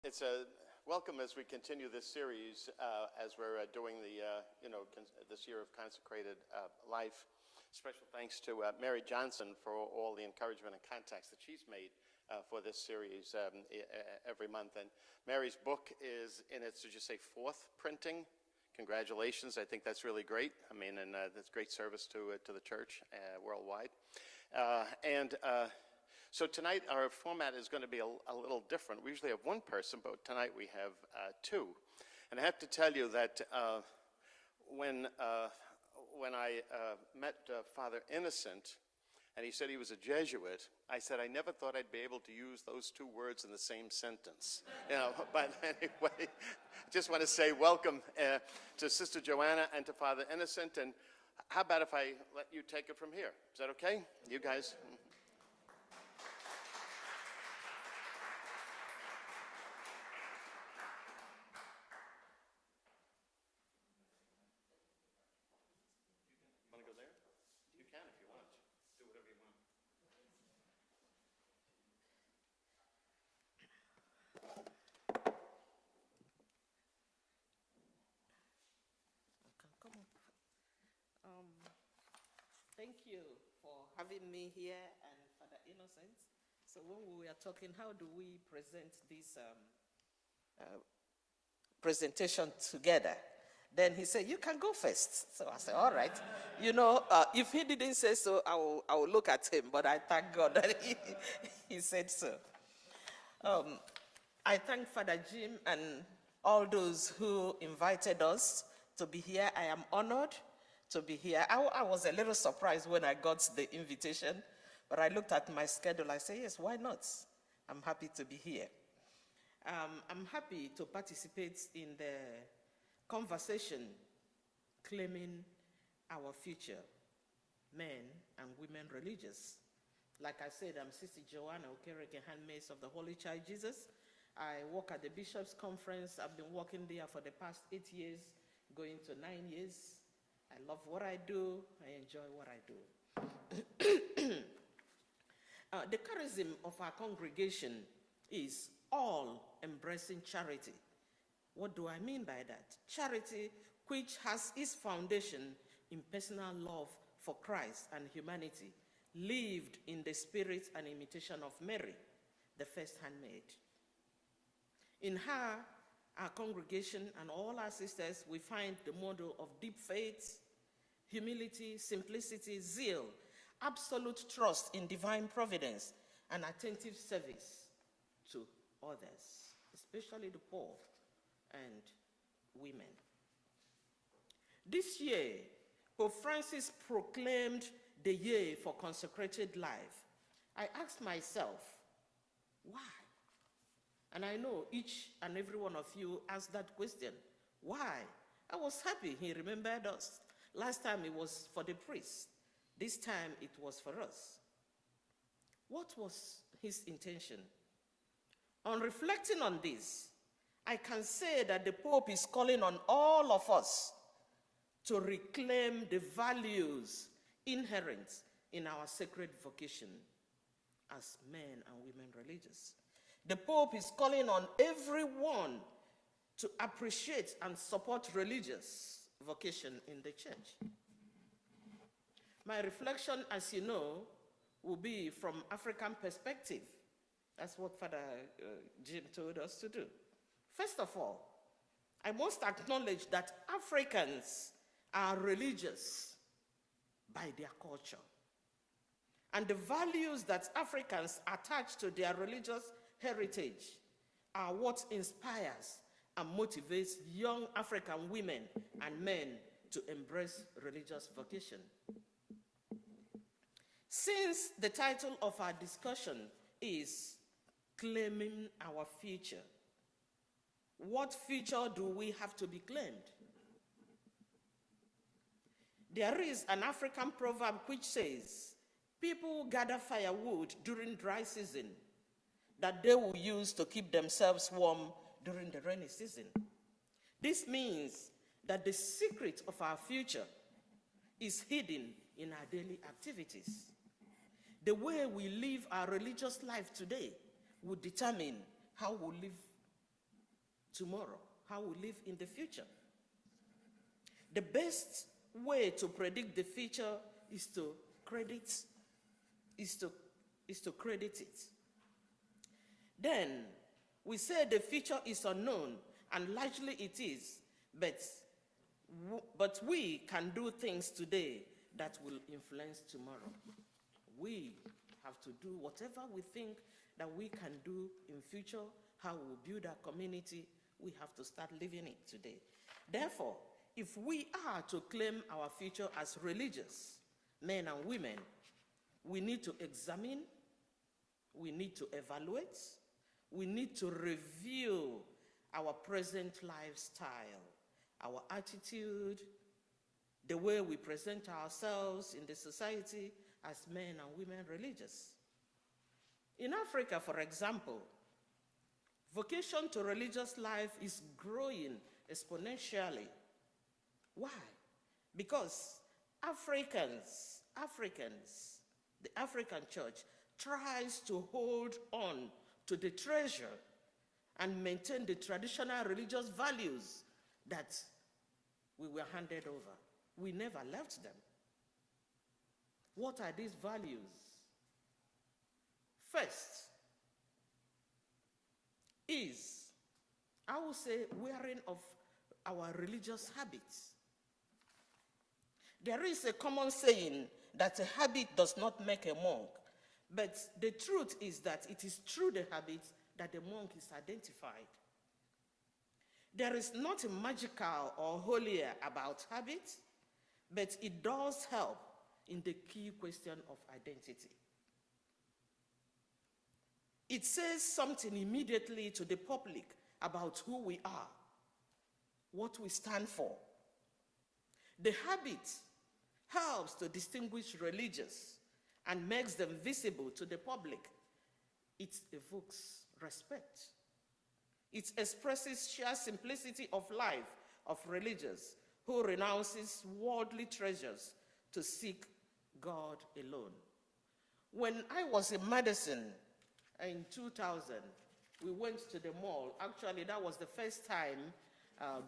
It's a welcome as we continue this series as we're doing the, this year of Consecrated Life. Special thanks to Mary Johnson for all the encouragement and contacts that she's made for this series every month. And Mary's book is in its, did you say, fourth printing? Congratulations. I think that's really great. I mean, and that's great service to the church worldwide. So tonight our format is going to be a little different. We usually have one person, but tonight we have two. And I have to tell you that when I met Father Innocent, and he said he was a Jesuit, I said I never thought I'd be able to use those two words in the same sentence. But anyway, I just want to say welcome to Sister Joanna and to Father Innocent. And how about if I let you take it from here? Is that okay? You guys? Thank you for having me here and Father Innocent. So when we were talking, how do we present this presentation together? Then he said, you can go first. So I said, all right. If he didn't say so, I will look at him. But I thank God that he said so. I thank Father Jim and all those who invited us to be here. I am honored to be here. I was a little surprised when I got the invitation, but I looked at my schedule. I said, yes, why not? I'm happy to be here. I'm happy to participate in the conversation claiming our future, men and women religious. Like I said, I'm Sister Joanna Okereke, handmaid of the Holy Child Jesus. I work at the Bishops' Conference. I've been working there for the past 8 years, going to 9 years. I love what I do. I enjoy what I do. The charism of our congregation is all embracing charity. What do I mean by that? Charity, which has its foundation in personal love for Christ and humanity, lived in the spirit and imitation of Mary, the first handmaid. In her, our congregation and all our sisters, we find the model of deep faith, humility, simplicity, zeal, absolute trust in divine providence, and attentive service to others, especially the poor and women. This year, Pope Francis proclaimed the year for consecrated life. I asked myself, why? And I know each and every one of you asked that question. Why? I was happy he remembered us. Last time it was for the priests. This time it was for us. What was his intention? On reflecting on this, I can say that the Pope is calling on all of us to reclaim the values inherent in our sacred vocation as men and women religious. The Pope is calling on everyone to appreciate and support religious vocation in the church. My reflection, as you know, will be from African perspective. That's what Father Jim told us to do. First of all, I must acknowledge that Africans are religious by their culture. And the values that Africans attach to their religious heritage are what inspires and motivates young African women and men to embrace religious vocation. Since the title of our discussion is Claiming Our Future, what future do we have to be claimed? There is an African proverb which says, people gather firewood during dry season that they will use to keep themselves warm during the rainy season. This means that the secret of our future is hidden in our daily activities. The way we live our religious life today will determine how we live tomorrow, how we live in the future. The best way to predict the future is to credit it. Then we say the future is unknown, and largely it is, but we can do things today that will influence tomorrow. We have to do whatever we think that we can do in future, how we build our community. We have to start living it today. Therefore, if we are to claim our future as religious men and women, we need to examine, we need to evaluate, we need to review our present lifestyle, our attitude, the way we present ourselves in the society as men and women religious. In Africa, for example, vocation to religious life is growing exponentially. Why? Because the African church tries to hold on to the treasure and maintain the traditional religious values that we were handed over. We never left them. What are these values? First is, I would say, wearing of our religious habits. There is a common saying that a habit does not make a monk, but the truth is that it is through the habits that the monk is identified. There is nothing magical or holier about habits, but it does help in the key question of identity. It says something immediately to the public about who we are, what we stand for. The habit helps to distinguish religious and makes them visible to the public. It evokes respect. It expresses sheer simplicity of life of religious who renounces worldly treasures to seek God alone. When I was in Madison in 2000, we went to the mall. Actually, that was the first time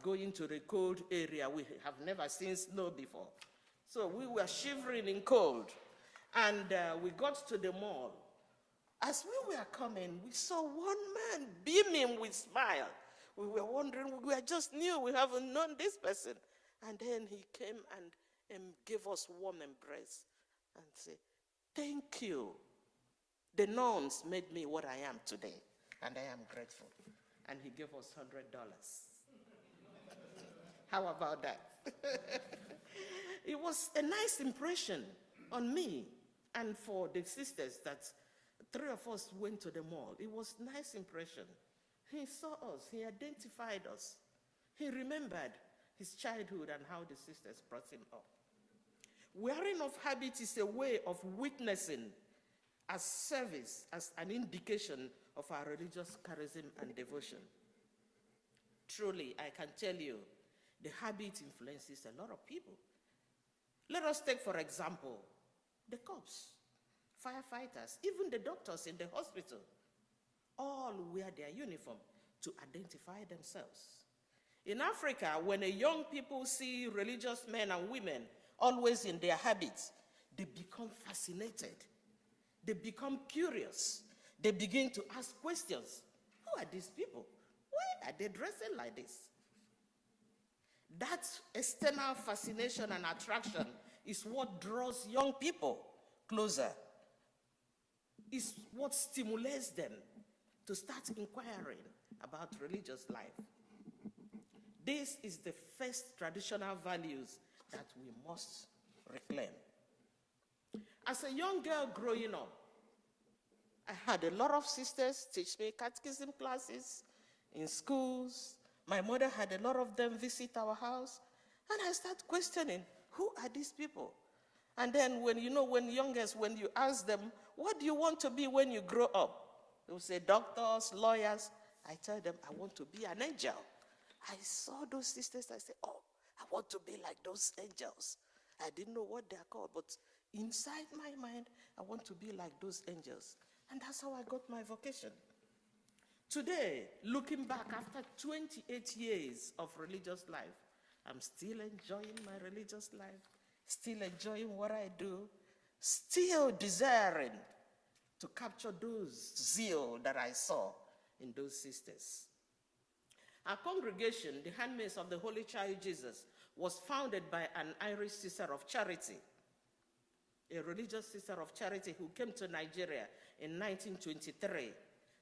going to the cold area. We have never seen snow before. So we were shivering in cold. And we got to the mall. As we were coming, we saw one man beaming with smile. We were wondering, we were just new, we haven't known this person. And then he came and gave us warm embrace and said, "Thank you. The nuns made me what I am today, and I am grateful." And he gave us $100. How about that? It was a nice impression on me and for the sisters that 3 of us went to the mall. It was a nice impression. He saw us, he identified us. He remembered his childhood and how the sisters brought him up. Wearing of habits is a way of witnessing as service, as an indication of our religious charism and devotion. Truly, I can tell you, the habit influences a lot of people. Let us take, for example, the cops, firefighters, even the doctors in the hospital, all wear their uniform to identify themselves. In Africa, when young people see religious men and women always in their habits, they become fascinated. They become curious. They begin to ask questions. Who are these people? Why are they dressing like this? That external fascination and attraction is what draws young people closer. It's what stimulates them to start inquiring about religious life. This is the first traditional values that we must reclaim. As a young girl growing up, I had a lot of sisters teach me catechism classes in schools. My mother had a lot of them visit our house. And I started questioning, who are these people? And then when youngest, when you ask them, what do you want to be when you grow up? They will say doctors, lawyers. I tell them, I want to be an angel. I saw those sisters, I said, oh, I want to be like those angels. I didn't know what they're called, but inside my mind, I want to be like those angels. And that's how I got my vocation. Today, looking back after 28 years of religious life, I'm still enjoying my religious life, still enjoying what I do, still desiring to capture those zeal that I saw in those sisters. Our congregation, the Handmaids of the Holy Child Jesus, was founded by an Irish sister of charity, a religious sister of charity who came to Nigeria in 1923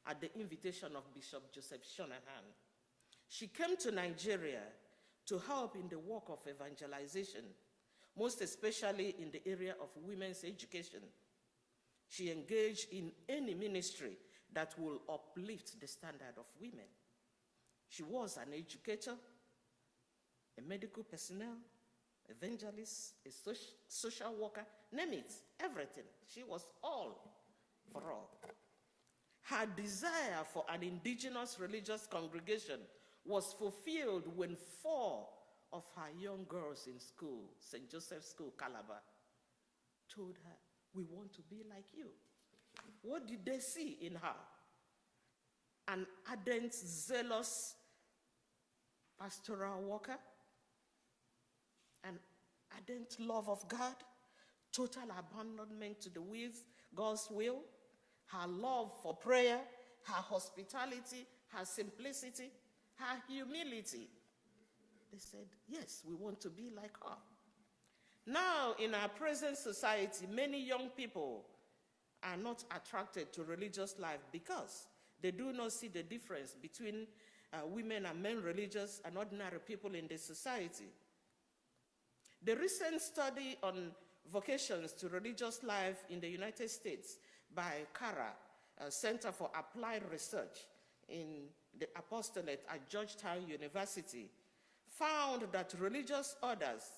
at the invitation of Bishop Joseph Shanahan. She came to Nigeria to help in the work of evangelization, most especially in the area of women's education. She engaged in any ministry that will uplift the standard of women. She was an educator, a medical personnel, evangelist, a social worker, name it, everything. She was all for all. Her desire for an indigenous religious congregation was fulfilled when 4 of her young girls in school, St. Joseph's School, Calabar, told her, "We want to be like you." What did they see in her? An ardent, zealous pastoral worker, an ardent love of God, total abandonment to the will, God's will, her love for prayer, her hospitality, her simplicity, her humility. They said, yes, we want to be like her. Now, in our present society, many young people are not attracted to religious life because they do not see the difference between women and men religious and ordinary people in the society. The recent study on vocations to religious life in the United States by CARA, Center for Applied Research in the Apostolate at Georgetown University, found that religious orders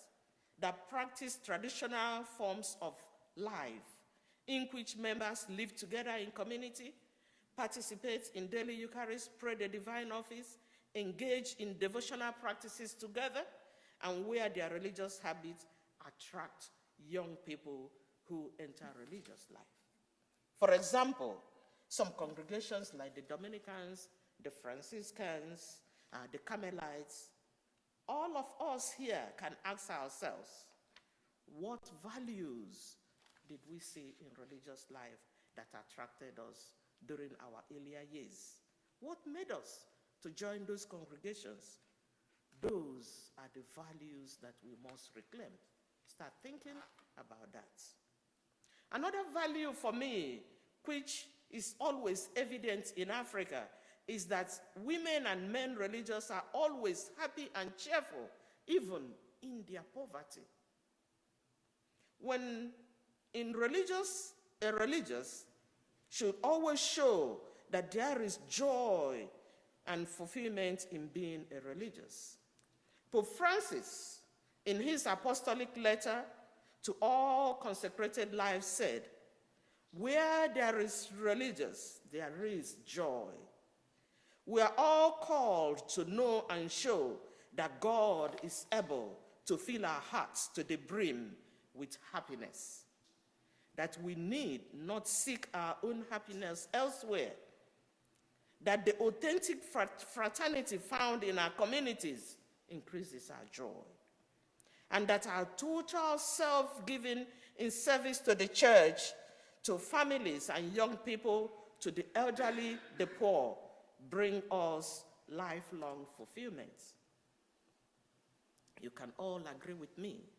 that practice traditional forms of life in which members live together in community, participate in daily Eucharist, pray the divine office, engage in devotional practices together, and where their religious habits attract young people who enter religious life. For example, some congregations like the Dominicans, the Franciscans, the Carmelites, all of us here can ask ourselves, what values did we see in religious life that attracted us during our earlier years? What made us to join those congregations? Those are the values that we must reclaim. Start thinking about that. Another value for me, which is always evident in Africa, is that women and men religious are always happy and cheerful, even in their poverty. When in religious, a religious should always show that there is joy and fulfillment in being a religious. Pope Francis, in his apostolic letter to all consecrated lives, said, "Where there is religious, there is joy." We are all called to know and show that God is able to fill our hearts to the brim with happiness, that we need not seek our own happiness elsewhere, that the authentic fraternity found in our communities increases our joy, and that our total self-giving in service to the church, to families and young people, to the elderly, the poor, bring us lifelong fulfillment. You can all agree with me.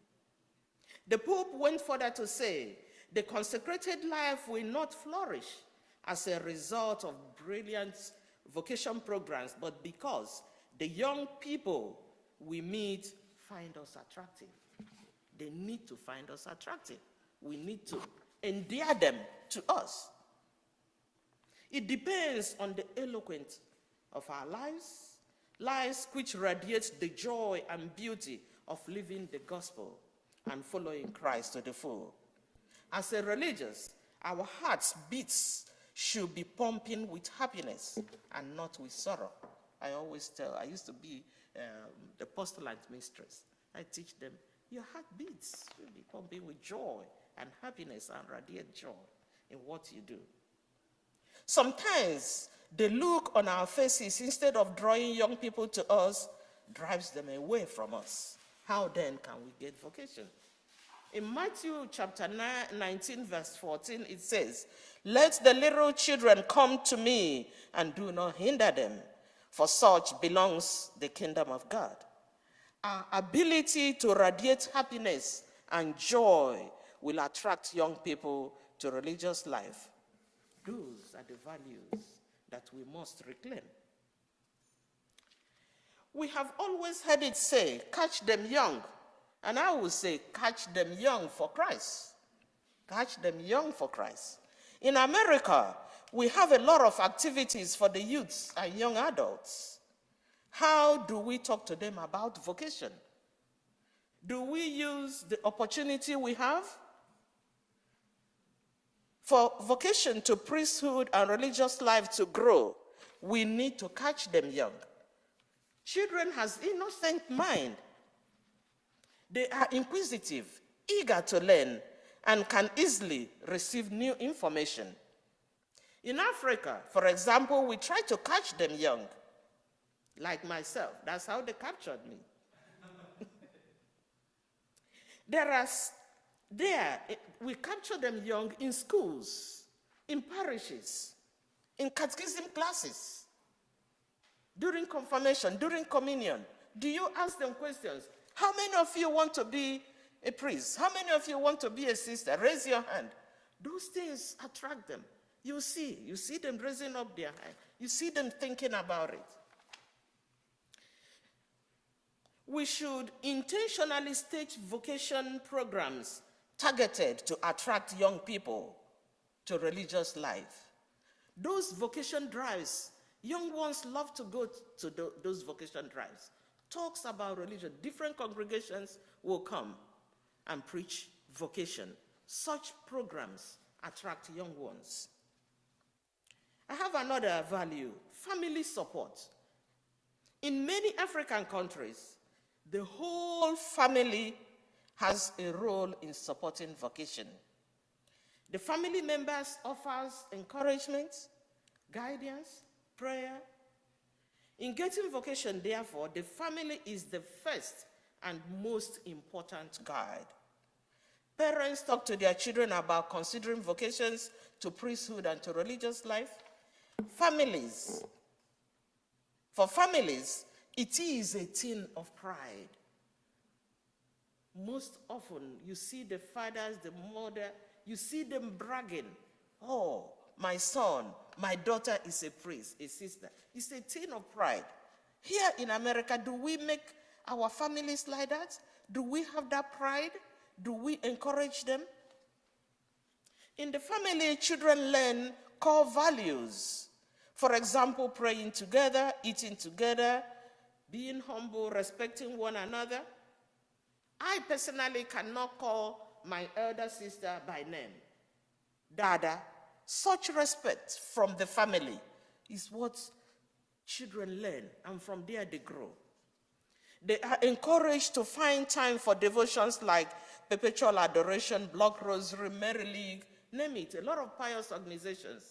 The Pope went further to say, the consecrated life will not flourish as a result of brilliant vocation programs, but because the young people we meet find us attractive. They need to find us attractive. We need to endear them to us. It depends on the eloquence of our lives, lives which radiate the joy and beauty of living the gospel and following Christ to the full. As a religious, our hearts' beats should be pumping with happiness and not with sorrow. I used to be the postulant mistress. I teach them, your heartbeats should be pumping with joy and happiness and radiate joy in what you do. Sometimes The look on our faces, instead of drawing young people to us, drives them away from us. How then can we get vocation? In Matthew chapter 19, verse 14, it says, "Let the little children come to me and do not hinder them, for such belongs the kingdom of God." Our ability to radiate happiness and joy will attract young people to religious life. Those are the values that we must reclaim. We have always heard it say, catch them young. And I will say, catch them young for Christ. Catch them young for Christ. In America, we have a lot of activities for the youths and young adults. How do we talk to them about vocation? Do we use the opportunity we have? For vocation to priesthood and religious life to grow, we need to catch them young. Children has innocent mind. They are inquisitive, eager to learn, and can easily receive new information. In Africa, for example, we try to catch them young. Like myself, that's how they captured me. We capture them young in schools, in parishes, in catechism classes, during confirmation, during communion. Do you ask them questions? How many of you want to be a priest? How many of you want to be a sister? Raise your hand. Those things attract them. You see them raising up their hand. You see them thinking about it. We should intentionally stage vocation programs targeted to attract young people to religious life. Those vocation drives, young ones love to go to those vocation drives. Talks about religion. Different congregations will come and preach vocation. Such programs attract young ones. I have another value, family support. In many African countries, the whole family has a role in supporting vocation. The family members offers encouragement, guidance, prayer. In getting vocation, therefore, the family is the first and most important guide. Parents talk to their children about considering vocations to priesthood and to religious life. For families, it is a thing of pride. Most often, you see the fathers, the mother, you see them bragging. Oh, my son, my daughter is a priest, a sister. It's a thing of pride. Here in America, do we make our families like that? Do we have that pride? Do we encourage them? In the family, children learn core values. For example, praying together, eating together, being humble, respecting one another. I personally cannot call my elder sister by name. Dada. Such respect from the family is what children learn, and from there they grow. They are encouraged to find time for devotions like perpetual adoration, block rosary, Mary League, name it, a lot of pious organizations.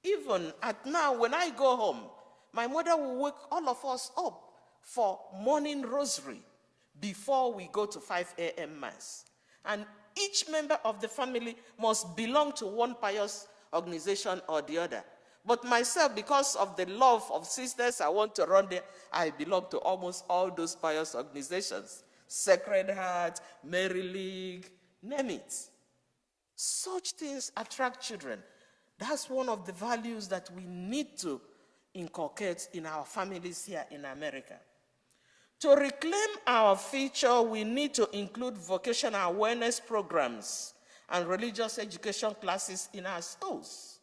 Even at now, when I go home, my mother will wake all of us up for morning rosary before we go to 5 a.m. Mass. And each member of the family must belong to one pious organization or the other. But myself, because of the love of sisters, I want to run there. I belong to almost all those pious organizations. Sacred Heart, Mary League, name it. Such things attract children. That's one of the values that we need to inculcate in our families here in America. To reclaim our future, we need to include vocational awareness programs and religious education classes in our schools.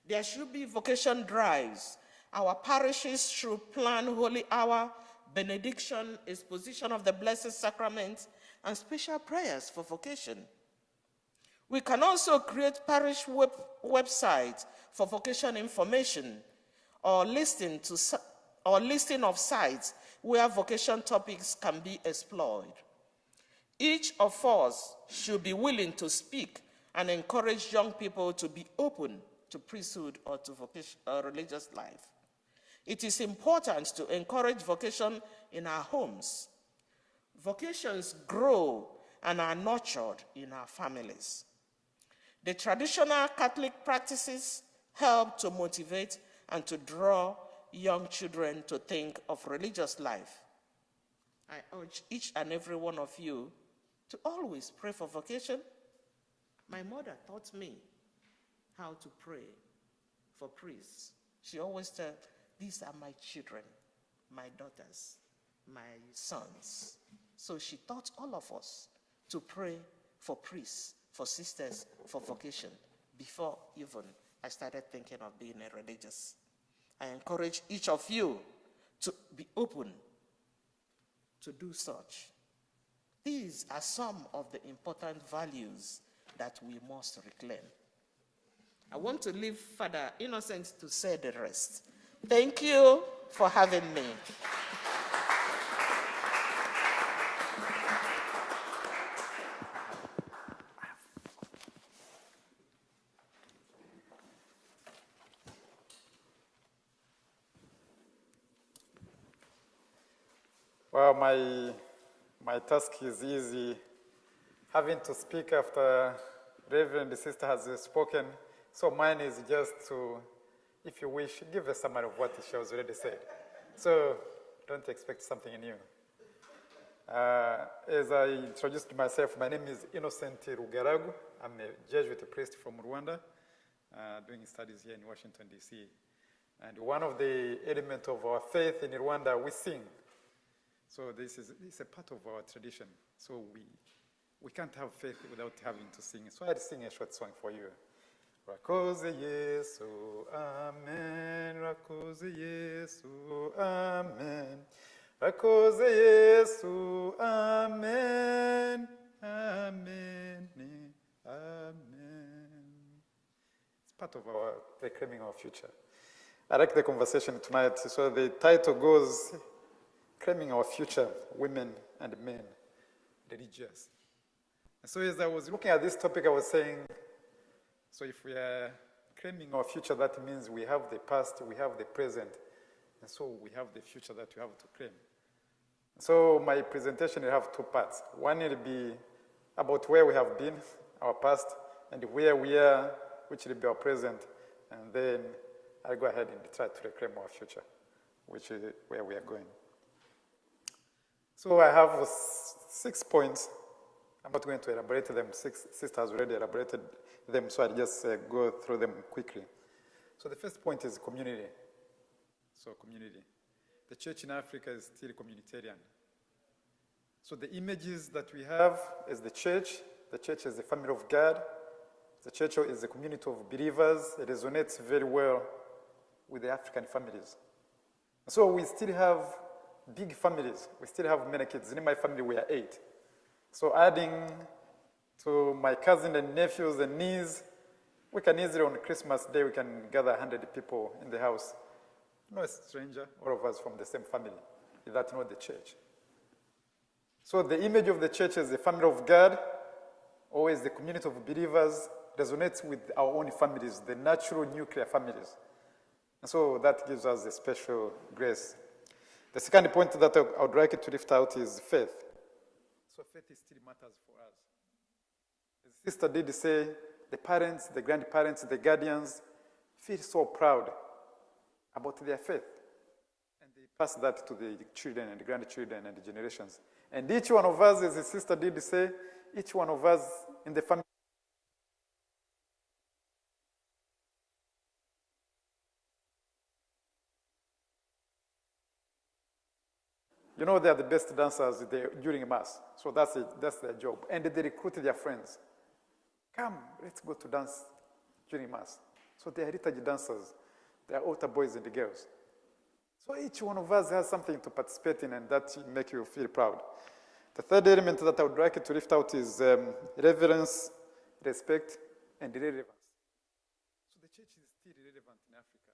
There should be vocation drives. Our parishes should plan holy hour, benediction, exposition of the Blessed Sacrament, and special prayers for vocation. We can also create parish websites for vocation information or listing of sites where vocation topics can be explored. Each of us should be willing to speak and encourage young people to be open to priesthood or to vocation or religious life. It is important to encourage vocation in our homes. Vocations grow and are nurtured in our families. The traditional Catholic practices help to motivate and to draw young children to think of religious life. I urge each and every one of you to always pray for vocation. My mother taught me how to pray for priests. She always said, these are my children, my daughters, my sons. So she taught all of us to pray for priests, for sisters, for vocation, before even I started thinking of being a religious. I encourage each of you to be open to do such. These are some of the important values that we must reclaim. I want to leave Father Innocent to say the rest. Thank you for having me. Well, my task is easy. Having to speak after Reverend Sister has spoken, so mine is just to, if you wish, give a summary of what she has already said. So don't expect something new. As I introduced myself, my name is Innocent Rugaragu. I'm a Jesuit priest from Rwanda, doing studies here in Washington, D.C. And one of the elements of our faith in Rwanda, we sing. So this is a part of our tradition. So we can't have faith without having to sing. So I'd sing a short song for you. Rakoze Yesu, Amen. Rakoze Yesu, Amen. Rakoze Yesu, Amen. Amen. Amen. It's part of our reclaiming our future. I like the conversation tonight. So the title goes, Claiming Our Future, Women and Men, Religious. And so as I was looking at this topic, I was saying, so if we are claiming our future, that means we have the past, we have the present, and so we have the future that we have to claim. So my presentation will have two parts. One will be about where we have been, our past, and where we are, which will be our present, and then I'll go ahead and try to reclaim our future, which is where we are going. So I have 6 points. I'm not going to elaborate them. 6 sisters already elaborated them, so I'll just go through them quickly. So the first point is community. So community. The church in Africa is still communitarian. So the images that we have as the church is the family of God, the church is a community of believers. It resonates very well with the African families. So we still have big families. We still have many kids. In my family, we are 8. So adding to my cousin and nephews and nieces, we can easily on Christmas Day, we can gather 100 people in the house. No stranger, all of us from the same family. Is that not the church? So the image of the church as the family of God, or as the community of believers, resonates with our own families, the natural nuclear families. And so that gives us a special grace. The second point that I would like to lift out is faith. So faith still matters for us. As Sister did say, the parents, the grandparents, the guardians feel so proud about their faith. And they pass that to the children and the grandchildren and the generations. And each one of us, as the sister did say, each one of us in the family you know, they are the best dancers during Mass. So that's their job. And they recruit their friends. Come, let's go to dance during Mass. So they are liturgy dancers. They are altar boys and girls. So each one of us has something to participate in, and that makes you feel proud. The third element that I would like to lift out is reverence, respect, and relevance. So the church is still relevant in Africa.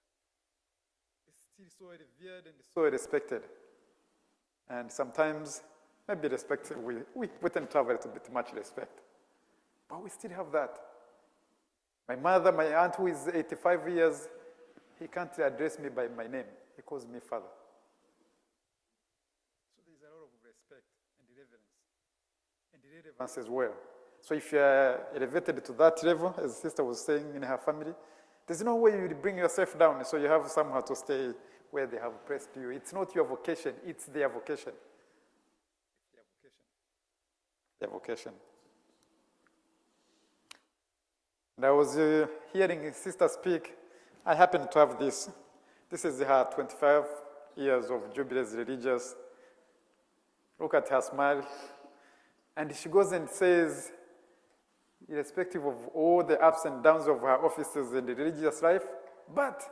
It's still so revered and so respected. And sometimes, maybe respect, we tend to have a little bit much respect. But we still have that. My mother, my aunt who is 85 years, he can't address me by my name. He calls me father. So there's a lot of respect and reverence as well. So if you are elevated to that level, as the sister was saying in her family, there's no way you bring yourself down, so you have somehow to stay where they have placed you. It's not your vocation, it's their vocation. Their vocation. And I was hearing sister speak. I happen to have this. This is her 25 years of jubilee as religious. Look at her smile. And she goes and says, irrespective of all the ups and downs of her offices and the religious life, but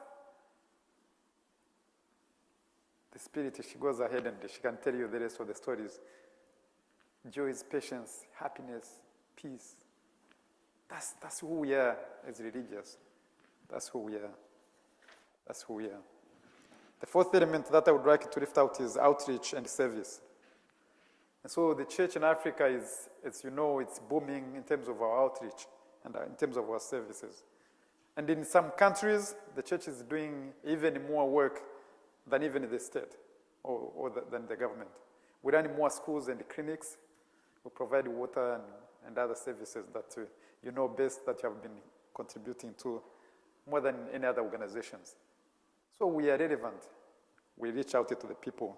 the spirit, she goes ahead and she can tell you the rest of the stories. Joy, patience, happiness, peace. That's who we are as religious. That's who we are. That's who we are. The fourth element that I would like to lift out is outreach and service. And so the church in Africa is, as you know, it's booming in terms of our outreach and in terms of our services. And in some countries, the church is doing even more work than even the state or than the government. We run more schools and clinics. We provide water and other services that you know best, that you have been contributing to more than any other organizations. So we are relevant. We reach out to the people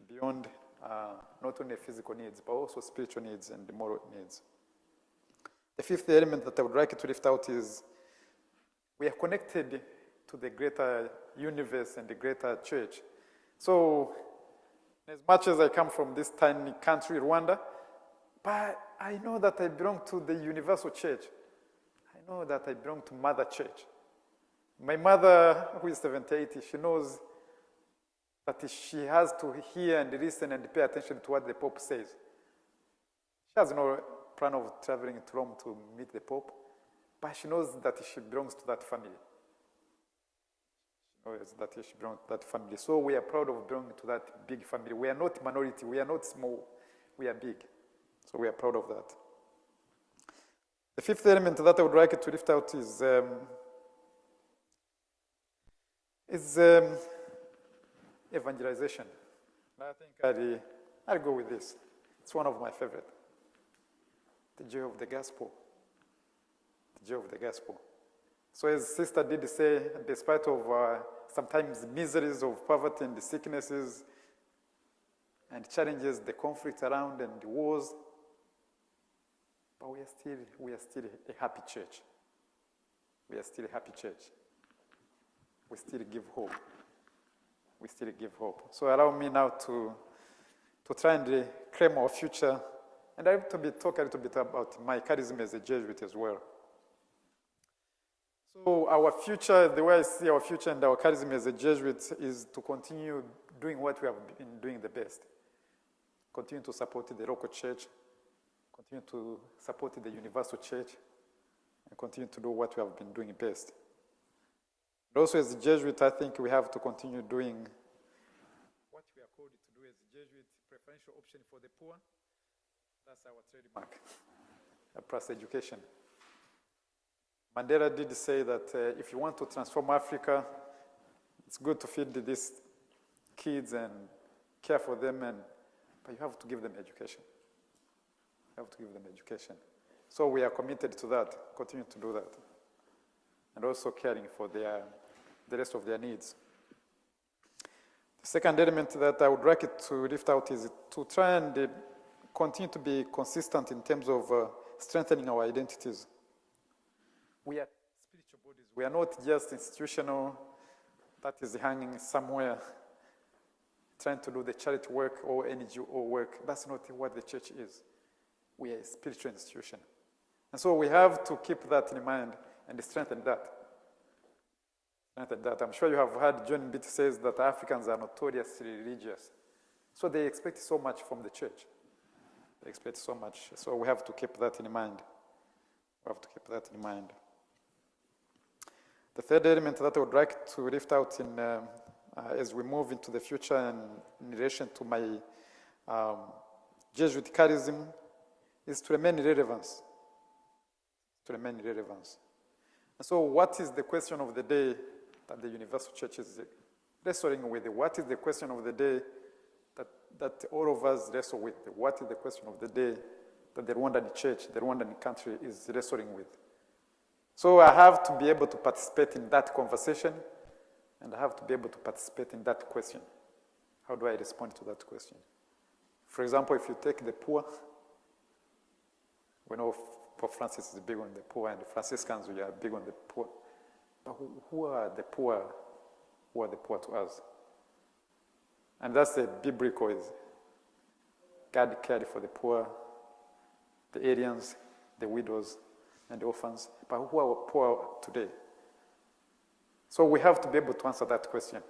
beyond not only physical needs, but also spiritual needs and moral needs. The fifth element that I would like to lift out is we are connected to the greater universe and the greater church. So, as much as I come from this tiny country, Rwanda, but I know that I belong to the universal church. I know that I belong to Mother Church. My mother, who is 78, she knows that she has to hear and listen and pay attention to what the Pope says. She has no plan of traveling to Rome to meet the Pope, but she knows that she belongs to that family. She knows that she belongs to that family. So we are proud of belonging to that big family. We are not minority, we are not small, we are big. So we are proud of that. The fifth element that I would like to lift out is evangelization. I think I'll go with this. It's one of my favorite. The joy of the gospel. The joy of the gospel. So as Sister did say, despite of sometimes miseries of poverty and the sicknesses and challenges, the conflict around and the wars, but we are still a happy church. We are still a happy church. We still give hope. We still give hope. So allow me now to try and claim our future. And I want to talk a little bit about my charism as a Jesuit as well. So our future, the way I see our future and our charism as a Jesuit is to continue doing what we have been doing the best. Continue to support the local church, continue to support the universal church, and continue to do what we have been doing best. But also as a Jesuit, I think we have to continue doing what we are called to do as a Jesuit, preferential option for the poor. That's our trademark, plus education. Mandela did say that if you want to transform Africa, it's good to feed these kids and care for them, but you have to give them education. You have to give them education. So we are committed to that, continue to do that. And also caring for the rest of their needs. The second element that I would like it to lift out is to try and continue to be consistent in terms of strengthening our identities. We are spiritual bodies. We are not just institutional that is hanging somewhere trying to do the charity work or NGO work. That's not what the church is. We are a spiritual institution. And so we have to keep that in mind and strengthen that. I'm sure you have heard John Mbiti says that Africans are notoriously religious. So they expect so much from the church. They expect so much. So we have to keep that in mind. We have to keep that in mind. The third element that I would like to lift out as we move into the future and in relation to my Jesuit charism is to remain relevant. To remain relevant. So what is the question of the day that the Universal Church is wrestling with? What is the question of the day that all of us wrestle with? What is the question of the day that the Rwandan church, the Rwandan country is wrestling with? So I have to be able to participate in that conversation, and I have to be able to participate in that question. How do I respond to that question? For example, if you take the poor, we know Pope Francis is big on the poor, and the Franciscans, we are big on the poor. But who are the poor? Who are the poor to us? And that's the biblical is God cared for the poor, the aliens, the widows, and the orphans. But who are poor today? So we have to be able to answer that question.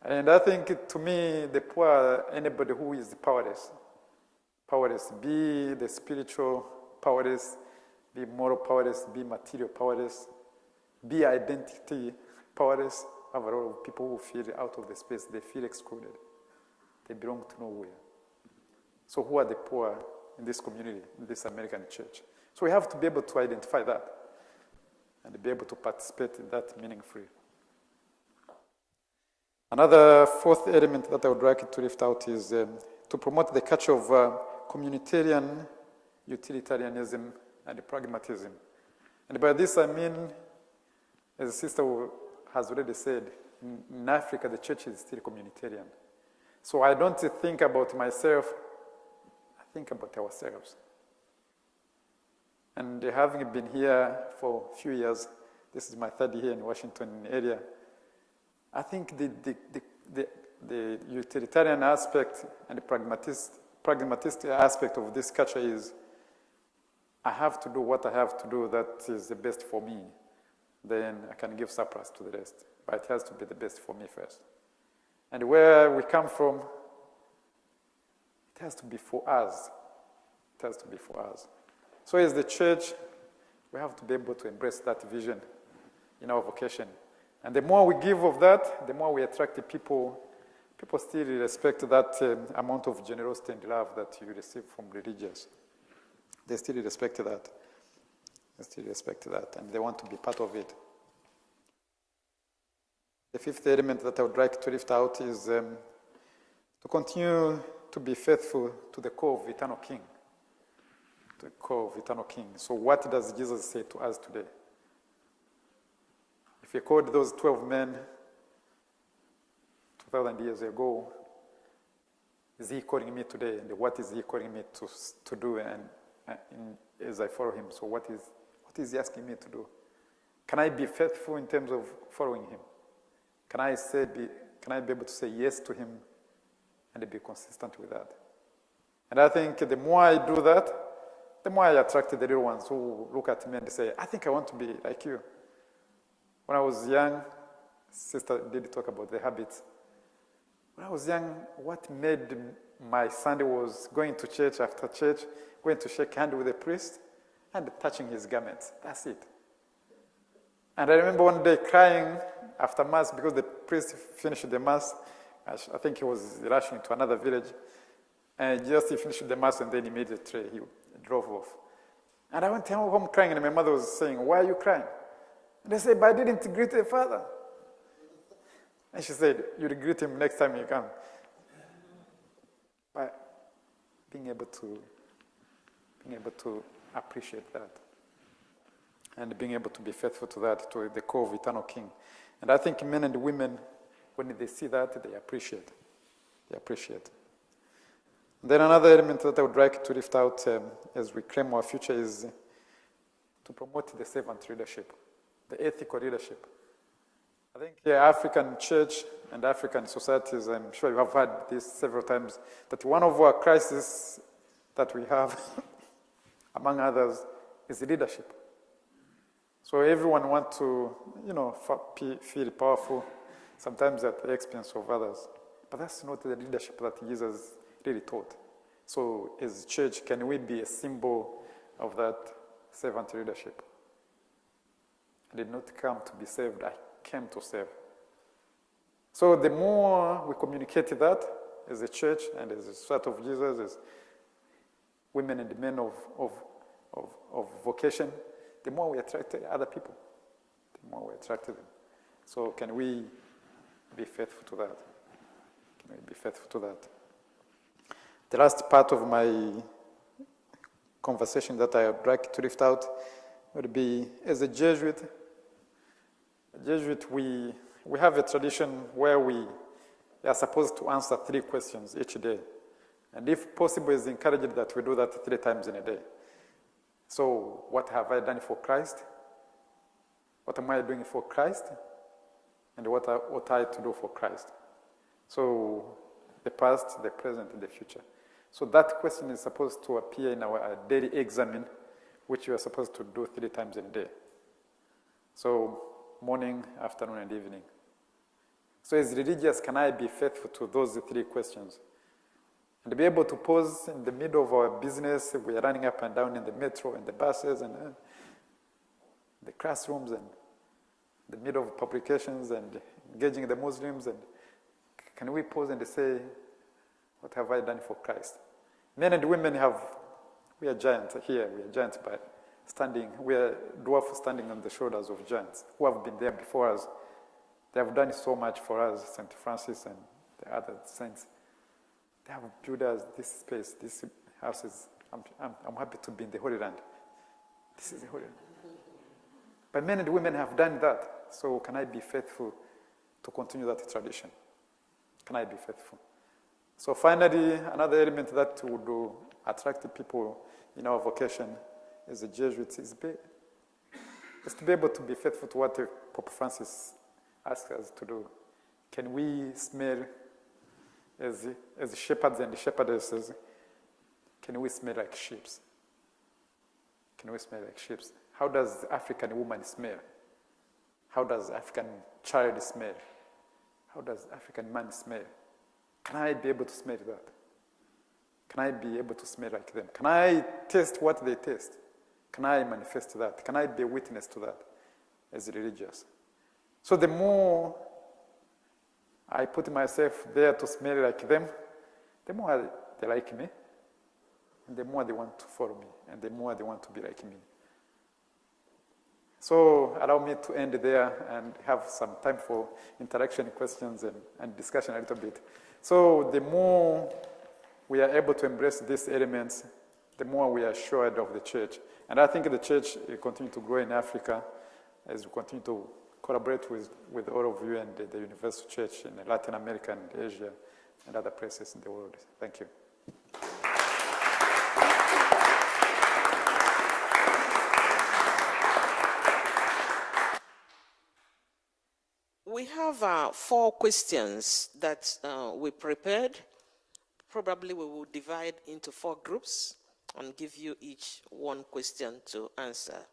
And I think, to me, the poor are anybody who is powerless. Powerless, be the spiritual powerless, be moral powerless, be material powerless, be identity powerless. I have a lot of people who feel out of the space, they feel excluded. They belong to nowhere. So who are the poor in this community, in this American church? So we have to be able to identify that and be able to participate in that meaningfully. Another fourth element that I would like to lift out is to promote the culture of communitarian utilitarianism and pragmatism. And by this I mean, as the sister has already said, in Africa the church is still communitarian. So I don't think about myself, I think about ourselves. And having been here for a few years, this is my third year in Washington area, I think the utilitarian aspect and the pragmatic aspect of this culture is I have to do what I have to do that is the best for me. Then I can give surplus to the rest. But it has to be the best for me first. And where we come from, it has to be for us. It has to be for us. So as the church, we have to be able to embrace that vision in our vocation. And the more we give of that, the more we attract the people. People still respect that amount of generosity and love that you receive from religious. They still respect that. They still respect that, and they want to be part of it. The fifth element that I would like to lift out is to continue to be faithful to the core of Eternal King. The core of Eternal King. So what does Jesus say to us today? If he called those 12 men 2,000 years ago, is he calling me today? And what is he calling me to do and as I follow him? So what is he asking me to do? Can I be faithful in terms of following him? Can I be able to say yes to him and be consistent with that? And I think the more I do that, the more I attract the little ones who look at me and say, I think I want to be like you. When I was young, sister did talk about the habits. When I was young, what made my Sunday was going to church after church, going to shake hands with the priest and touching his garments. That's it. And I remember one day crying after Mass because the priest finished the Mass. I think he was rushing to another village. And just he finished the Mass and then immediately he drove off. And I went home crying and my mother was saying, why are you crying? And I said, but I didn't greet the father. And she said, you'll greet him next time you come. But being able to appreciate that and being able to be faithful to that, to the core of Eternal King. And I think men and women, when they see that, they appreciate. They appreciate. And then another element that I would like to lift out as we claim our future is to promote the servant leadership, the ethical leadership. I think the African church and African societies, I'm sure you have heard this several times, that one of our crises that we have, among others, is leadership. So everyone wants to, feel powerful, sometimes at the expense of others. But that's not the leadership that Jesus really taught. So as a church, can we be a symbol of that servant leadership? I did not come to be saved, I came to serve. So the more we communicate that as a church and as a sort of Jesus, as women and men of vocation, the more we attract other people. the more we attract them. So can we be faithful to that? Can we be faithful to that? The last part of my conversation that I would like to lift out would be, as a Jesuit, we have a tradition where we are supposed to answer 3 questions each day. And if possible, it's encouraged that we do that 3 times in a day. So, what have I done for Christ? What am I doing for Christ? And what ought I to do for Christ? So, the past, the present, and the future. So that question is supposed to appear in our daily examen, which we are supposed to do 3 times in a day. So, morning, afternoon, and evening. So as religious, can I be faithful to those 3 questions? And be able to pause in the middle of our business, we are running up and down in the metro, in the buses, and the classrooms, and the middle of publications, and engaging the Muslims, and can we pause and say, what have I done for Christ? Men and women we are giants here, we are giants by standing, we are dwarfs standing on the shoulders of giants who have been there before us. They have done so much for us, St. Francis and the other saints. They have built us this space, this house is, I'm happy to be in the Holy Land. This is the Holy Land. But men and women have done that, so can I be faithful to continue that tradition? Can I be faithful? So finally, another element that would attract people in our vocation as a Jesuit is to be able to be faithful to what Pope Francis asked us to do. Can we smell, as shepherds and shepherdesses, can we smell like sheep? Can we smell like sheep? How does the African woman smell? How does the African child smell? How does the African man smell? Can I be able to smell that? Can I be able to smell like them? Can I taste what they taste? Can I manifest that? Can I be a witness to that as religious? So the more I put myself there to smell like them, the more they like me, and the more they want to follow me, and the more they want to be like me. So allow me to end there and have some time for interaction, questions, and discussion a little bit. So the more we are able to embrace these elements, the more we are assured of the church. And I think the church will continue to grow in Africa as we continue to collaborate with all of you and the Universal Church in Latin America and Asia and other places in the world. Thank you. We have 4 questions that we prepared. Probably we will divide into 4 groups and give you each 1 question to answer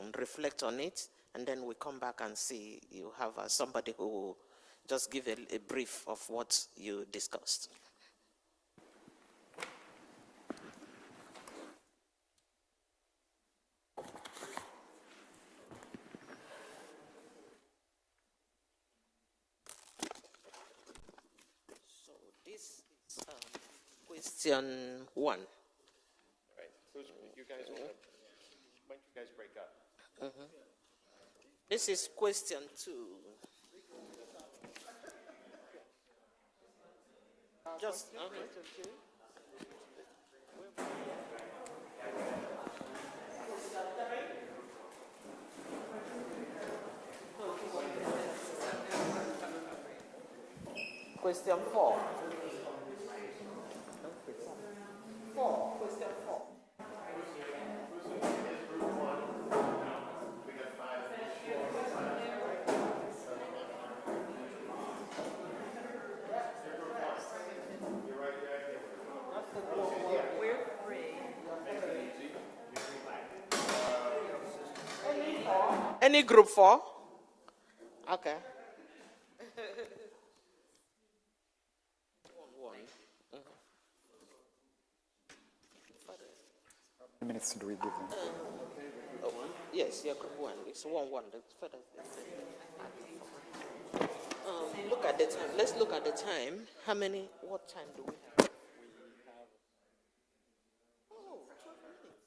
and reflect on it. And then we come back and see you have somebody who will just give a brief of what you discussed. So this is question 1. Right. You guys want to, when you guys break up? This is question 2. Just question 4. Question 4. Any group 4? Okay. How many minutes do we give them? Yes, yeah, group 1. It's 1-1. Look at the time. Let's look at the time. What time do we have? Oh, 12 minutes.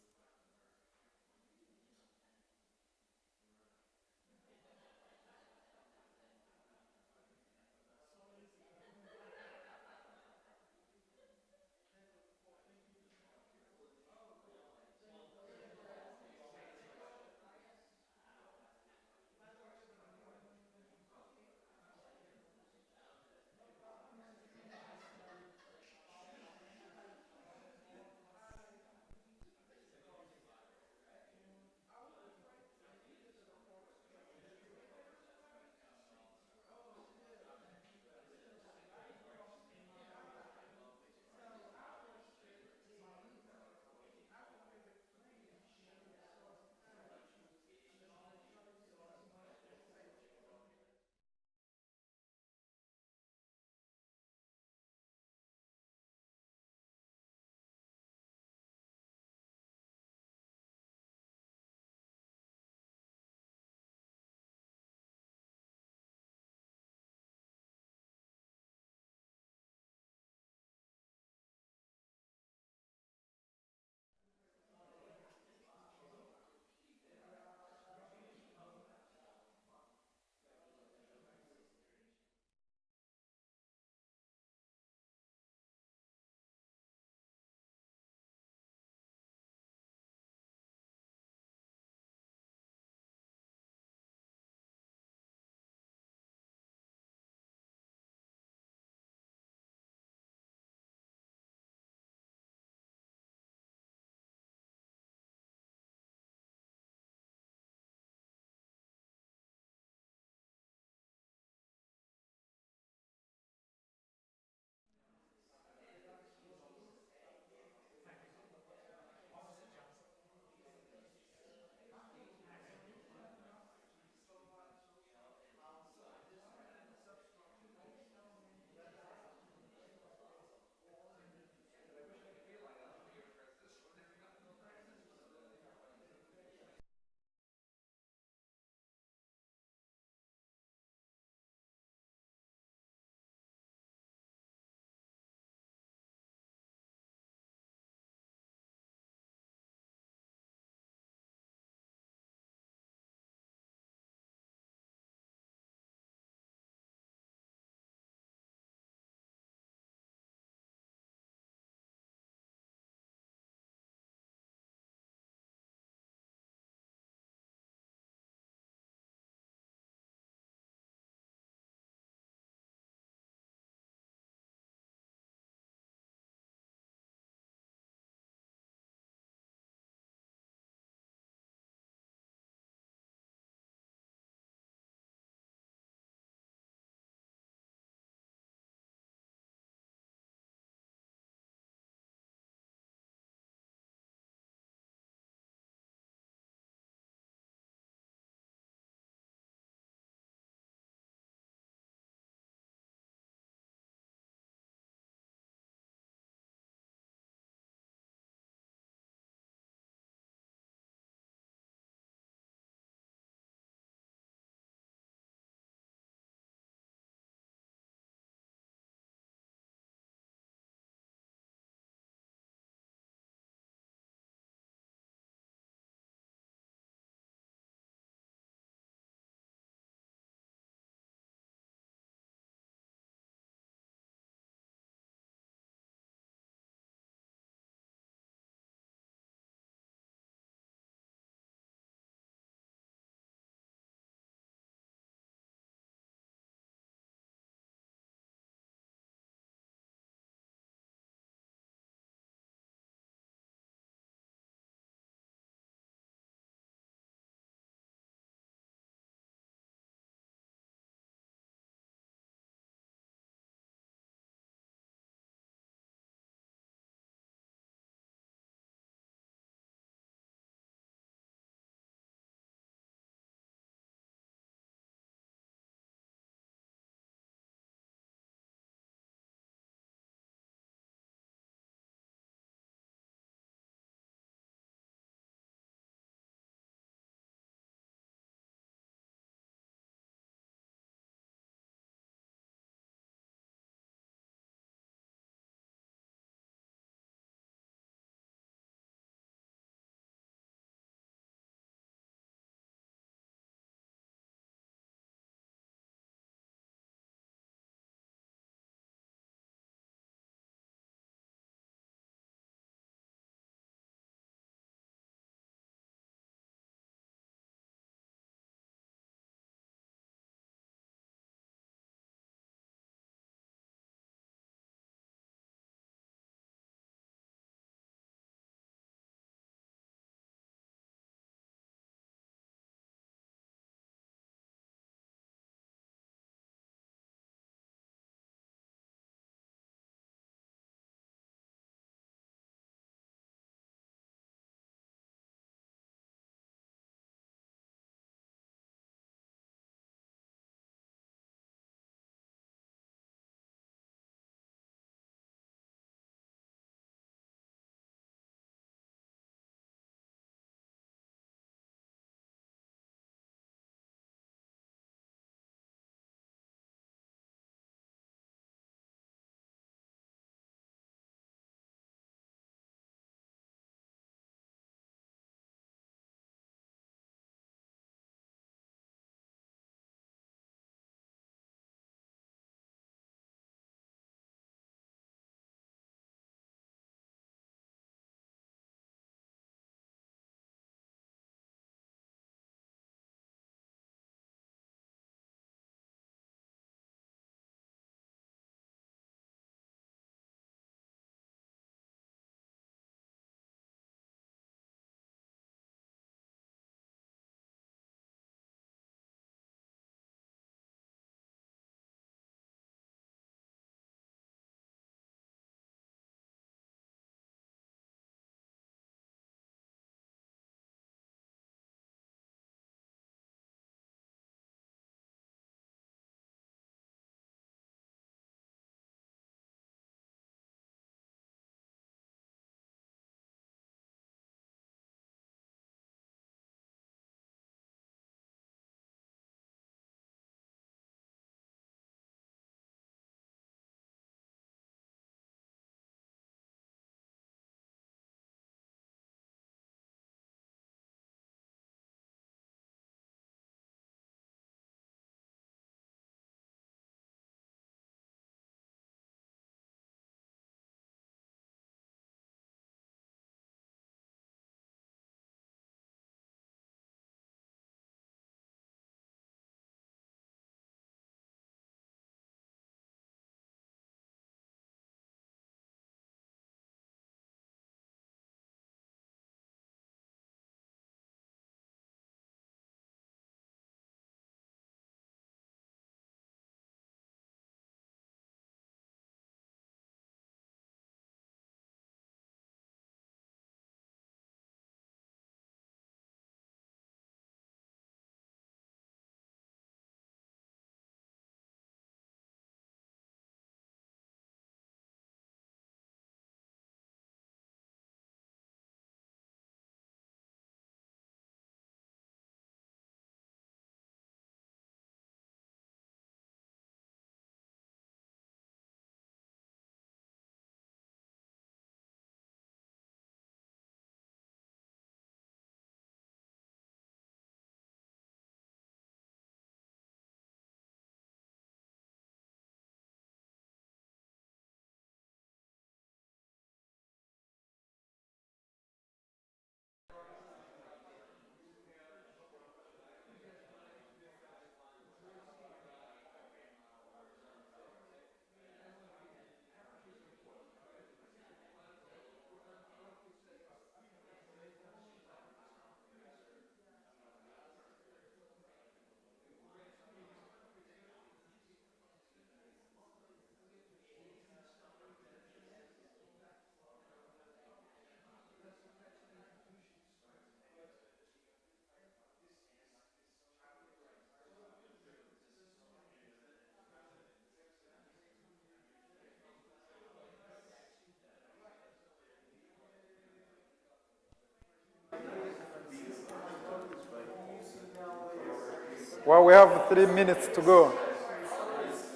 Well, we have 3 minutes to go.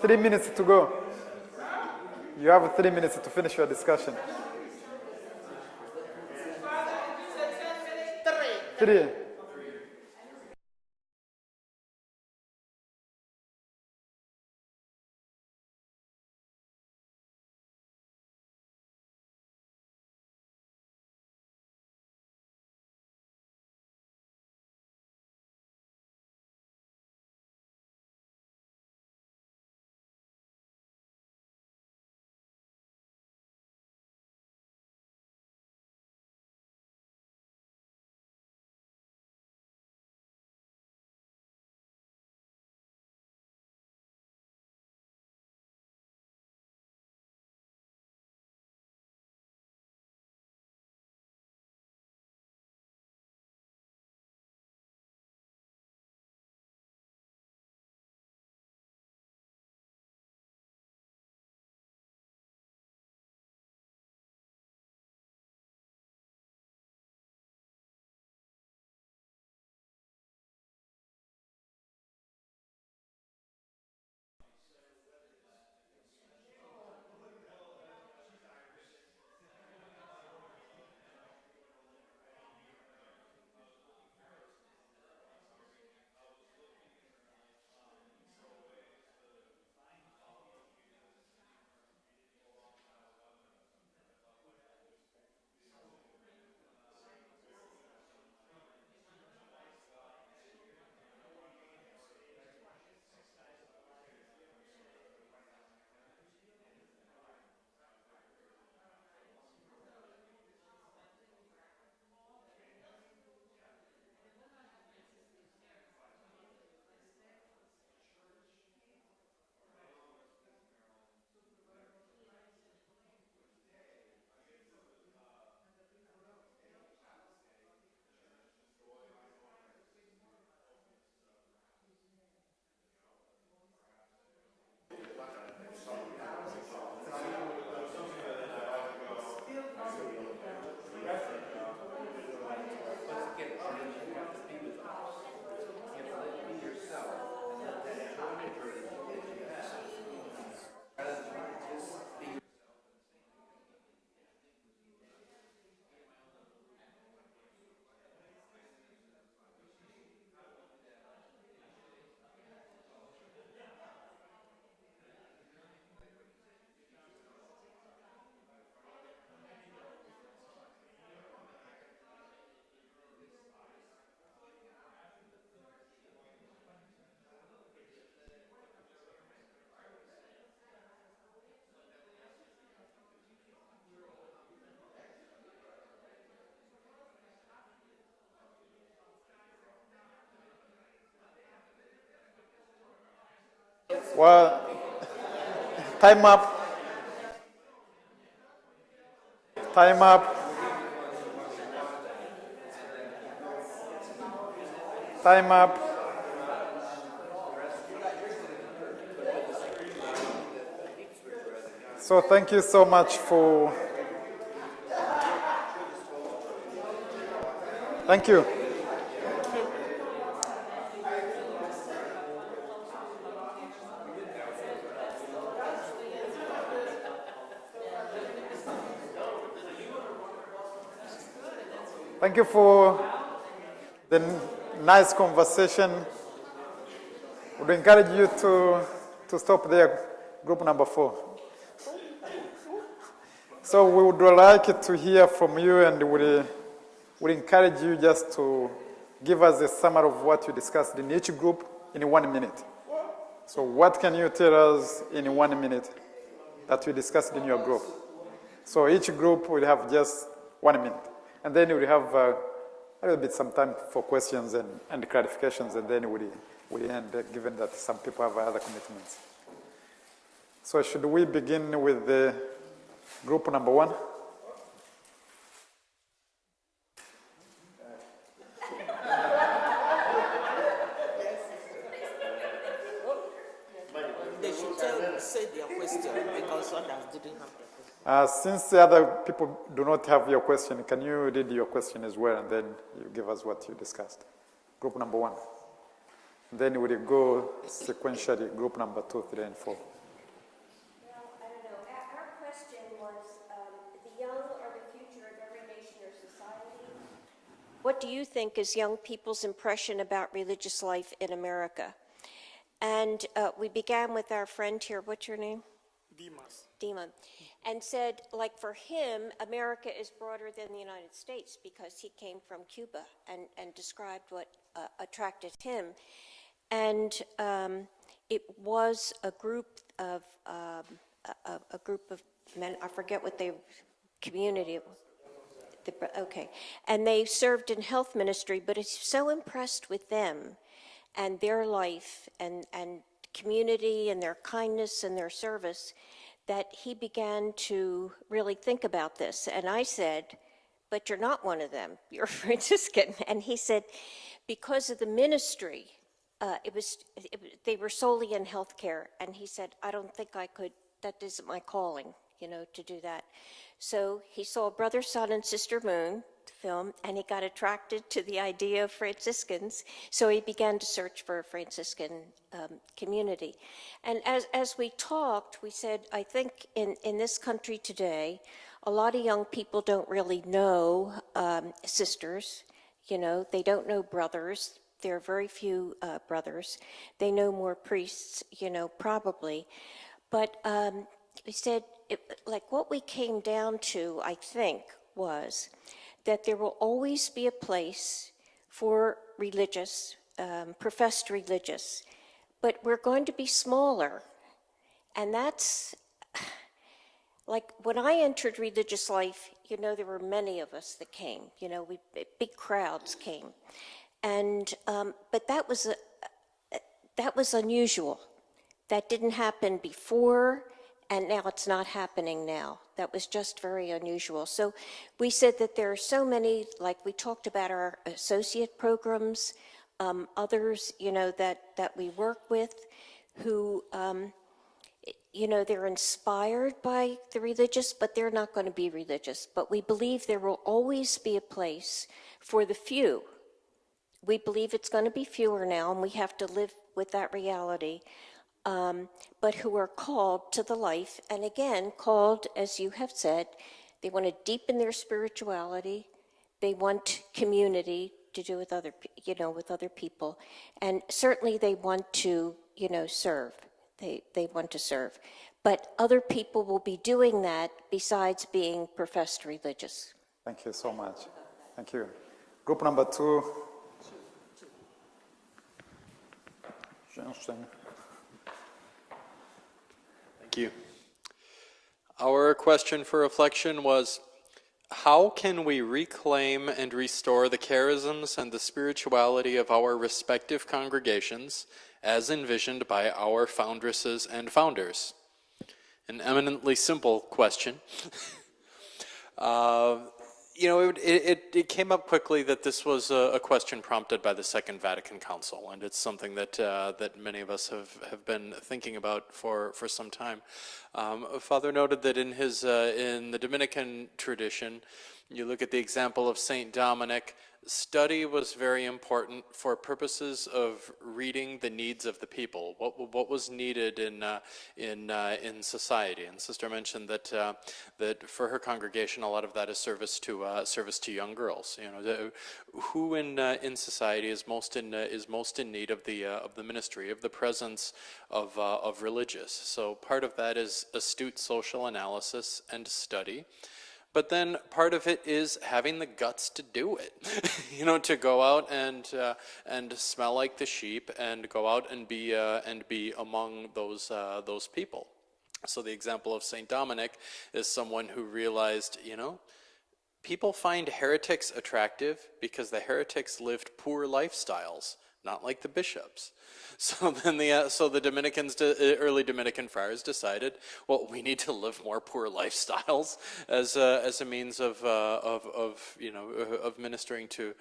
3 minutes to go. You have 3 minutes to finish your discussion. 3. Well, time up. Time up. Time up. So thank you so much for. Thank you. Thank you for the nice conversation. Would encourage you to stop there, group number 4. So we would like to hear from you, and we encourage you just to give us a summary of what you discussed in each group in 1 minute. So what can you tell us in 1 minute that you discussed in your group? So each group will have just 1 minute. And then we'll have a little bit some time for questions and clarifications, and then we'll end, given that some people have other commitments. So should we begin with the group number 1? They should say their question because others didn't have their question. Since the other people do not have your question, can you read your question as well, and then you give us what you discussed? Group number 1. Then we'll go sequentially, group number 2, 3, and 4. Well, I don't know. Our question was, the young are the future of every nation or society. What do you think is young people's impression about religious life in America? And we began with our friend here. What's your name? Dima. And said, like, for him, America is broader than the United States because he came from Cuba, and described what attracted him. And it was a group of men. I forget what they community. Okay, and they served in health ministry. But he's so impressed with them and their life and community and their kindness and their service that he began to really think about this. And I said, "But you're not one of them. You're a Franciscan." And he said, "Because of the ministry." They were solely in healthcare, and he said, "I don't think I could, that isn't my calling, to do that." So he saw Brother Sun and Sister Moon film, and he got attracted to the idea of Franciscans, so he began to search for a Franciscan community. And as we talked, we said, I think in this country today, a lot of young people don't really know sisters, they don't know brothers. There are very few brothers. They know more priests, probably. But we said, what we came down to, I think, was that there will always be a place for religious, professed religious, but we're going to be smaller. And that's, like, when I entered religious life, there were many of us that came, big crowds came. And but that was unusual. That didn't happen before, and now it's not happening now. That was just very unusual. So we said that there are so many, like we talked about our associate programs, others, that we work with, who, they're inspired by the religious, but they're not going to be religious. But we believe there will always be a place for the few. We believe it's going to be fewer now, and we have to live with that reality, but who are called to the life, and again, called, as you have said, they want to deepen their spirituality, they want community to do with other people, and certainly they want to, serve. They want to serve. But other people will be doing that besides being professed religious. Thank you so much. Thank you. Group number 2. Thank you. Our question for reflection was, how can we reclaim and restore the charisms and the spirituality of our respective congregations as envisioned by our foundresses and founders? An eminently simple question. It came up quickly that this was a question prompted by the Second Vatican Council, and it's something that many of us have been thinking about for some time. Father noted that in the Dominican tradition, you look at the example of Saint Dominic. Study was very important for purposes of reading the needs of the people. What was needed in society? And Sister mentioned that for her congregation, a lot of that is service to young girls. Who in society is most in need of the ministry, of the presence of religious. So part of that is astute social analysis and study. But then part of it is having the guts to do it, to go out and smell like the sheep and go out and be among those people. So the example of Saint Dominic is someone who realized, people find heretics attractive because the heretics lived poor lifestyles, not like the bishops. So then the Dominicans, early Dominican friars, decided, well, we need to live more poor lifestyles as a means of ministering to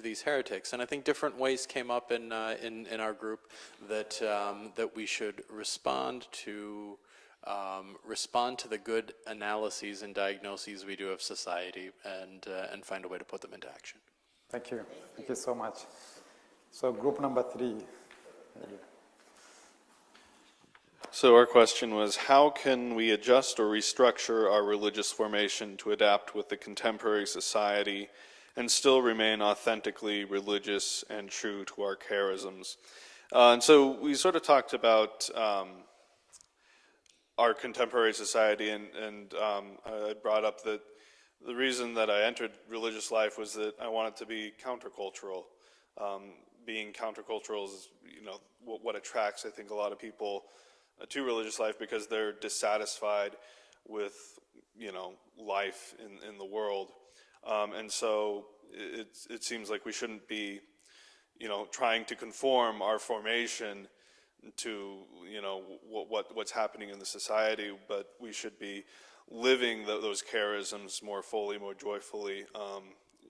these heretics. And I think different ways came up in our group that we should respond to the good analyses and diagnoses we do of society and find a way to put them into action. Thank you. Thank you so much. So group number 3. So our question was, how can we adjust or restructure our religious formation to adapt with the contemporary society and still remain authentically religious and true to our charisms? And so we sort of talked about our contemporary society, and I brought up that the reason that I entered religious life was that I wanted to be countercultural. Being countercultural is, what attracts, I think, a lot of people to religious life, because they're dissatisfied with, life in the world. And so it seems like we shouldn't be, trying to conform our formation to, what's happening in the society, but we should be living those charisms more fully, more joyfully,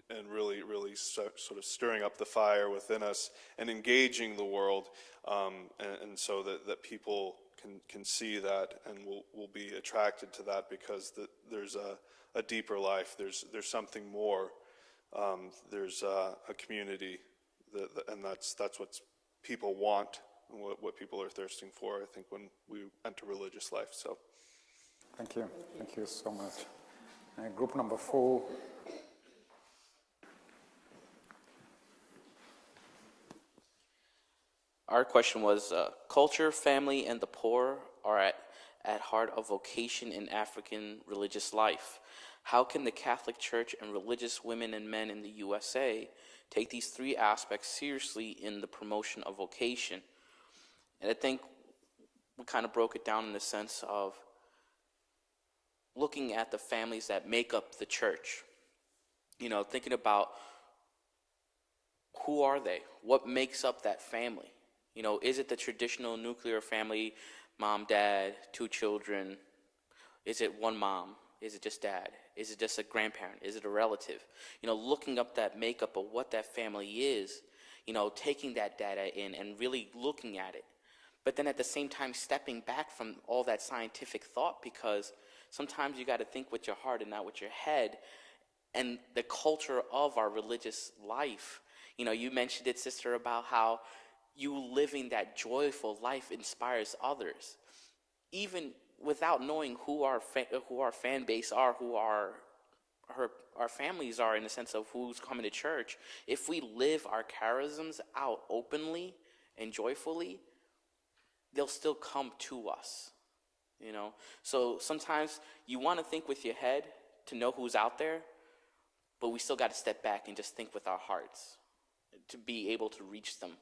and really sort of stirring up the fire within us and engaging the world, and so that people can see that and will be attracted to that, because there's a deeper life. There's something more. There's a community, and that's what people want and what people are thirsting for, I think, when we enter religious life. So, Thank you so much. Group number 4. Our question was, culture, family, and the poor are at heart of vocation in African religious life. How can the Catholic Church and religious women and men in the USA take these 3 aspects seriously in the promotion of vocation? And I think we kind of broke it down in the sense of looking at the families that make up the church. Thinking about who are they? What makes up that family? Is it the traditional nuclear family, mom, dad, 2 children? Is it one mom? Is it just dad? Is it just a grandparent? Is it a relative? Looking up that makeup of what that family is, taking that data in and really looking at it. But then at the same time, stepping back from all that scientific thought, because sometimes you got to think with your heart and not with your head, and the culture of our religious life. You mentioned it, sister, about how you living that joyful life inspires others, even without knowing who our fan base are, who our families are, in the sense of who's coming to church. If we live our charisms out openly and joyfully, they'll still come to us. So sometimes you want to think with your head to know who's out there, but we still got to step back and just think with our hearts to be able to reach them.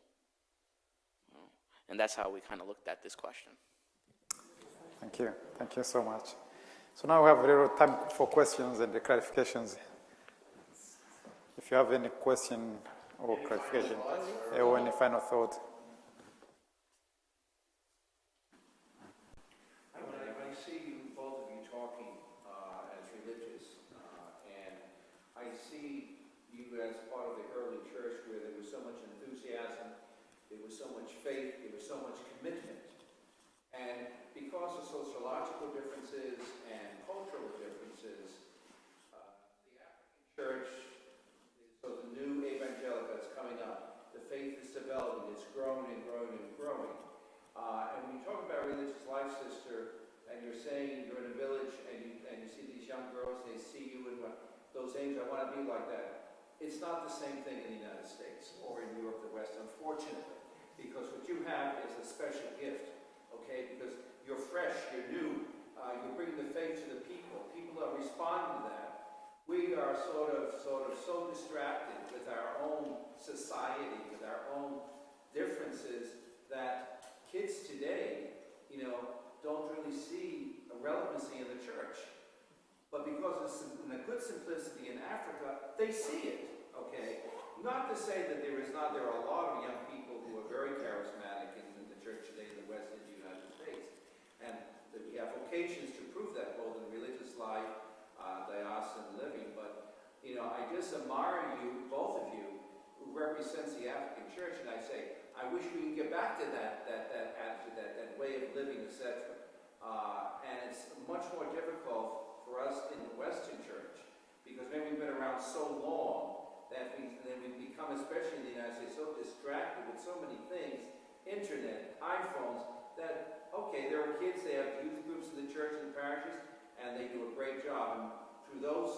And that's how we kind of looked at this question. Thank you so much. So now we have a little time for questions and the clarifications. If you have any question or clarification or any final thought. I see both of you talking as religious, and I see you as part of the early church where there was so much enthusiasm, there was so much faith, there was so much commitment. And because of sociological differences and cultural differences, the African church, so the new evangelica that's coming up, the faith is developing, it's growing and growing and growing. And when you talk about religious life, sister, and you're saying you're in a village and you see these young girls, they see you and those aims, I want to be like that. It's not the same thing in the United States or in Europe, the West, unfortunately, because what you have is a special gift, okay? Because you're fresh, you're new, you're bringing the faith to the people. People are responding to that. We are sort of so distracted with our own society, with our own differences, that kids today, don't really see a relevancy in the church. But because it's in a good simplicity in Africa, they see it, okay? Not to say that there are a lot of young people who are very charismatic in the church today in the West and the United States. And that we have vocations to prove that, both in religious life, diocesan living. But, I just admire you, both of you, who represents the African church, and I say, I wish we could get back to that attitude, that way of living, etc. And it's much more difficult for us in the Western church, because maybe we've been around so long that we become, especially in the United States, so distracted with so many things, internet, iPhones, that, okay, there are kids, they have youth groups in the church and parishes, and they do a great job. And through those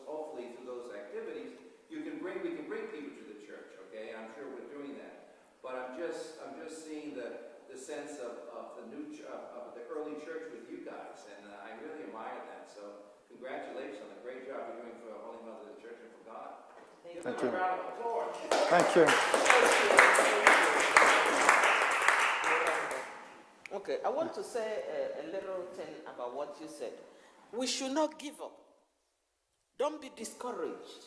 hopefully through those activities, we can bring people to the church, okay? I'm sure we're doing that. But I'm just seeing the sense of the early church with you guys, and I really admire that. So congratulations on the great job you're doing for Holy Mother of the Church and for God. Give them a round of applause. Thank you. Okay, I want to say a little thing about what you said. We should not give up. Don't be discouraged.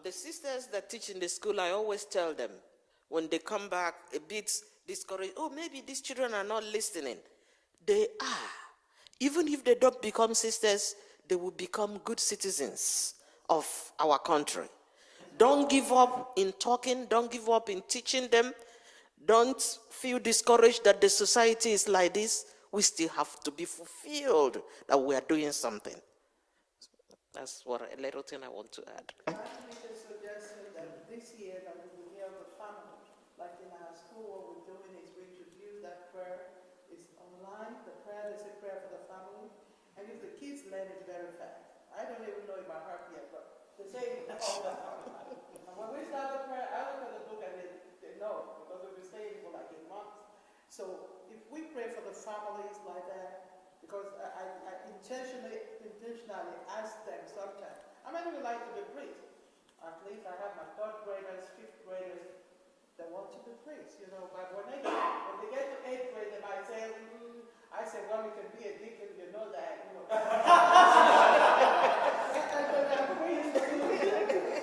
The sisters that teach in the school, I always tell them, when they come back a bit discouraged, oh, maybe these children are not listening. They are. Even if they don't become sisters, they will become good citizens of our country. Don't give up in talking. Don't give up in teaching them. Don't feel discouraged that the society is like this. We still have to be fulfilled that we are doing something. That's what a little thing I want to add. I think it's suggested that this year that we will hear the family. Like in our school, what we're doing is we introduce that prayer. It's online. The prayer is a prayer for the family. And if the kids learn it very fast. I don't even know it by heart yet, but they say it all the time. And when we start the prayer, I look at the book and they know, because we've been saying it for like a month. So if we pray for the families like that, because I intentionally ask them sometimes, how many would like to be priest? At least I have my 3rd graders, 5th graders, they want to be priests, you know, but when they get to 8th grade, they might say, I say, well, you can be a deacon, you know that, you know.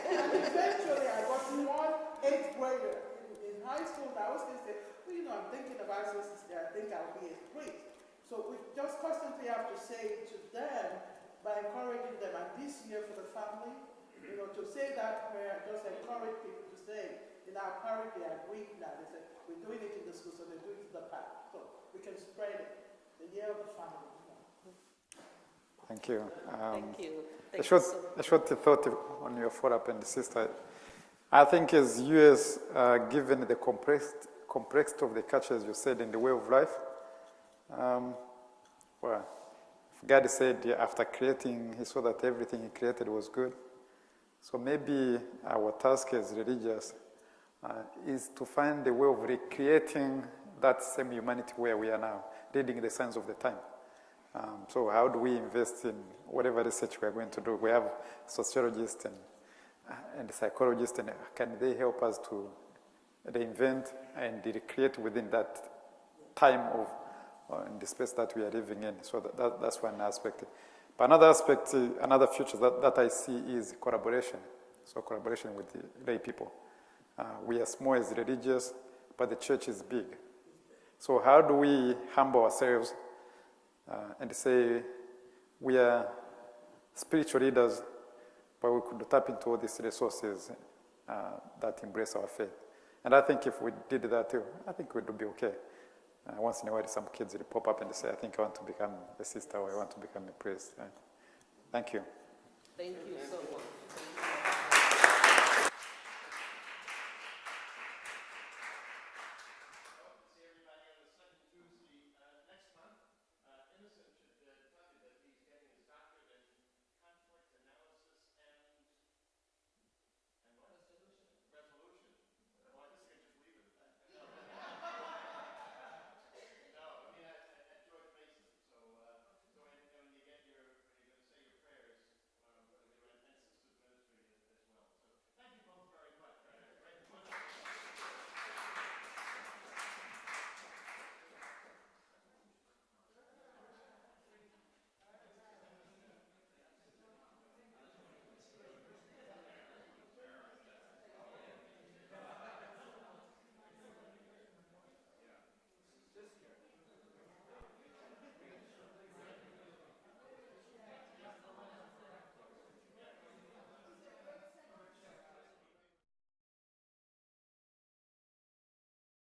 And eventually I got one 8th grader in high school, I was going to say, well, you know, I'm thinking about sister, I think I'll be a priest. So we just constantly have to say to them, by encouraging them, and this year for the family, you know, to say that prayer, just encourage people to say, in our parish, they are Greek now. They say, we're doing it in the school, so they do it in the park. So we can spread it. The year of the family. Thank you. Thank you. A short thought on your follow-up, and sister. I think as U.S., given the complexity of the culture, as you said, in the way of life, well, God said after creating, he saw that everything he created was good. So maybe our task as religious is to find a way of recreating that same humanity where we are now, reading the signs of the time. So how do we invest in whatever research we are going to do? We have sociologists and psychologists, and can they help us to reinvent and recreate within that time of in the space that we are living in? So that's one aspect. But another aspect, another future that I see is collaboration. So collaboration with the lay people. We are small as religious, but the church is big. So how do we humble ourselves and say we are spiritual leaders, but we could tap into all these resources that embrace our faith? And I think if we did that too, I think we'd be okay. Once in a while, some kids will pop up and say, I think I want to become a sister, or I want to become a priest. Thank you. Thank you so much.